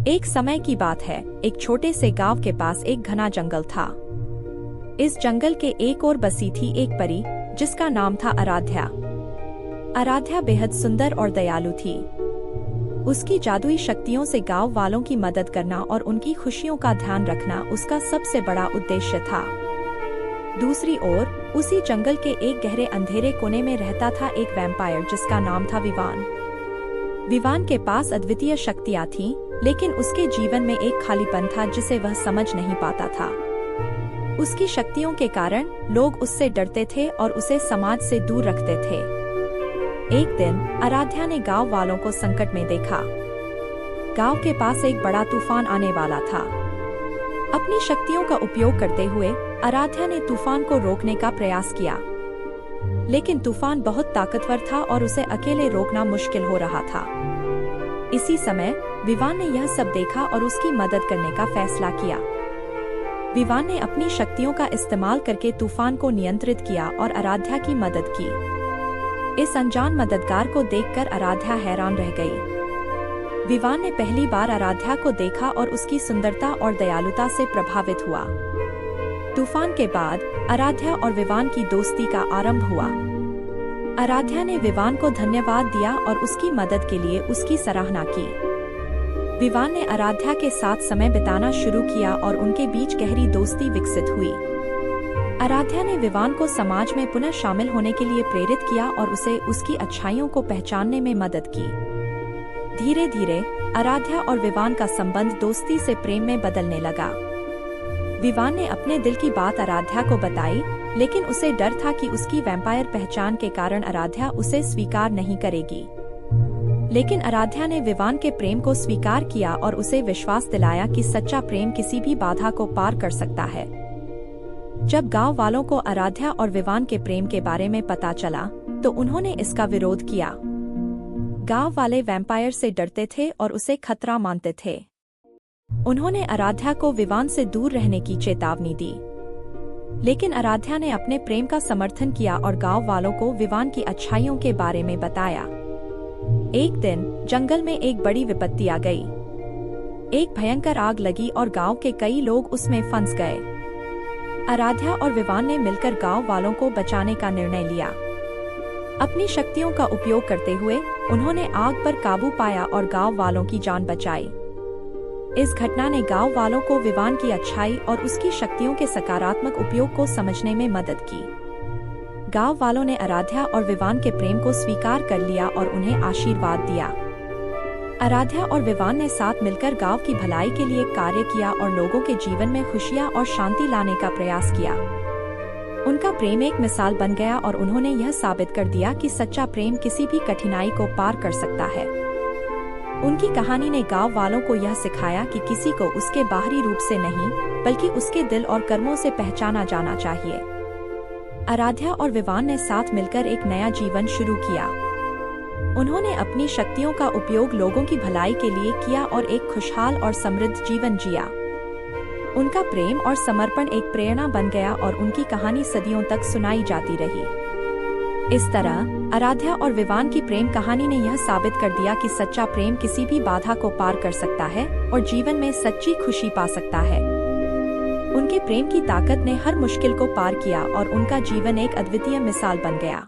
एक समय की बात है, एक छोटे से गांव के पास एक घना जंगल था। इस जंगल के एक ओर बसी थी एक परी, जिसका नाम था आराध्या। आराध्या बेहद सुंदर और दयालु थी। उसकी जादुई शक्तियों से गांव वालों की मदद करना और उनकी खुशियों का ध्यान रखना उसका सबसे बड़ा उद्देश्य था। दूसरी ओर उसी जंगल के एक गहरे अंधेरे कोने में रहता था एक वैम्पायर, जिसका नाम था विवान। विवान के पास अद्वितीय शक्तियां थीं, लेकिन उसके जीवन में एक खालीपन था जिसे वह समझ नहीं पाता था। उसकी शक्तियों के कारण लोग उससे डरते थे और उसे समाज से दूर रखते थे। एक दिन आराध्या ने गांव वालों को संकट में देखा। गांव के पास एक बड़ा तूफान आने वाला था। अपनी शक्तियों का उपयोग करते हुए आराध्या ने तूफान को रोकने का प्रयास किया, लेकिन तूफान बहुत ताकतवर था और उसे अकेले रोकना मुश्किल हो रहा था। इसी समय विवान ने यह सब देखा और उसकी मदद करने का फैसला किया। विवान ने अपनी शक्तियों का इस्तेमाल करके तूफान को नियंत्रित किया और आराध्या की मदद की। इस अनजान मददगार को देखकर आराध्या हैरान रह गई। विवान ने पहली बार आराध्या को देखा और उसकी सुंदरता और दयालुता से प्रभावित हुआ। तूफान के बाद आराध्या और विवान की दोस्ती का आरंभ हुआ। आराध्या ने विवान को धन्यवाद दिया और उसकी मदद के लिए उसकी सराहना की। विवान ने आराध्या के साथ समय बिताना शुरू किया और उनके बीच गहरी दोस्ती विकसित हुई। आराध्या ने विवान को समाज में पुनः शामिल होने के लिए प्रेरित किया और उसे उसकी अच्छाइयों को पहचानने में मदद की। धीरे धीरे आराध्या और विवान का संबंध दोस्ती से प्रेम में बदलने लगा। विवान ने अपने दिल की बात आराध्या को बताई, लेकिन उसे डर था कि उसकी वैम्पायर पहचान के कारण आराध्या उसे स्वीकार नहीं करेगी। लेकिन आराध्या ने विवान के प्रेम को स्वीकार किया और उसे विश्वास दिलाया कि सच्चा प्रेम किसी भी बाधा को पार कर सकता है। जब गांव वालों को आराध्या और विवान के प्रेम के बारे में पता चला, तो उन्होंने इसका विरोध किया। गांव वाले वैम्पायर से डरते थे और उसे खतरा मानते थे। उन्होंने आराध्या को विवान से दूर रहने की चेतावनी दी, लेकिन आराध्या ने अपने प्रेम का समर्थन किया और गांव वालों को विवान की अच्छाइयों के बारे में बताया। एक दिन जंगल में एक बड़ी विपत्ति आ गई। एक भयंकर आग लगी और गांव के कई लोग उसमें फंस गए। आराध्या और विवान ने मिलकर गांव वालों को बचाने का निर्णय लिया। अपनी शक्तियों का उपयोग करते हुए उन्होंने आग पर काबू पाया और गांव वालों की जान बचाई। इस घटना ने गांव वालों को विवान की अच्छाई और उसकी शक्तियों के सकारात्मक उपयोग को समझने में मदद की। गांव वालों ने आराध्या और विवान के प्रेम को स्वीकार कर लिया और उन्हें आशीर्वाद दिया। आराध्या और विवान ने साथ मिलकर गांव की भलाई के लिए कार्य किया और लोगों के जीवन में खुशियां और शांति लाने का प्रयास किया। उनका प्रेम एक मिसाल बन गया और उन्होंने यह साबित कर दिया कि सच्चा प्रेम किसी भी कठिनाई को पार कर सकता है। उनकी कहानी ने गांव वालों को यह सिखाया कि किसी को उसके बाहरी रूप से नहीं, बल्कि उसके दिल और कर्मों से पहचाना जाना चाहिए। आराध्या और विवान ने साथ मिलकर एक नया जीवन शुरू किया। उन्होंने अपनी शक्तियों का उपयोग लोगों की भलाई के लिए किया और एक खुशहाल और समृद्ध जीवन जिया। उनका प्रेम और समर्पण एक प्रेरणा बन गया और उनकी कहानी सदियों तक सुनाई जाती रही। इस तरह आराध्या और विवान की प्रेम कहानी ने यह साबित कर दिया कि सच्चा प्रेम किसी भी बाधा को पार कर सकता है और जीवन में सच्ची खुशी पा सकता है। उनके प्रेम की ताकत ने हर मुश्किल को पार किया और उनका जीवन एक अद्वितीय मिसाल बन गया।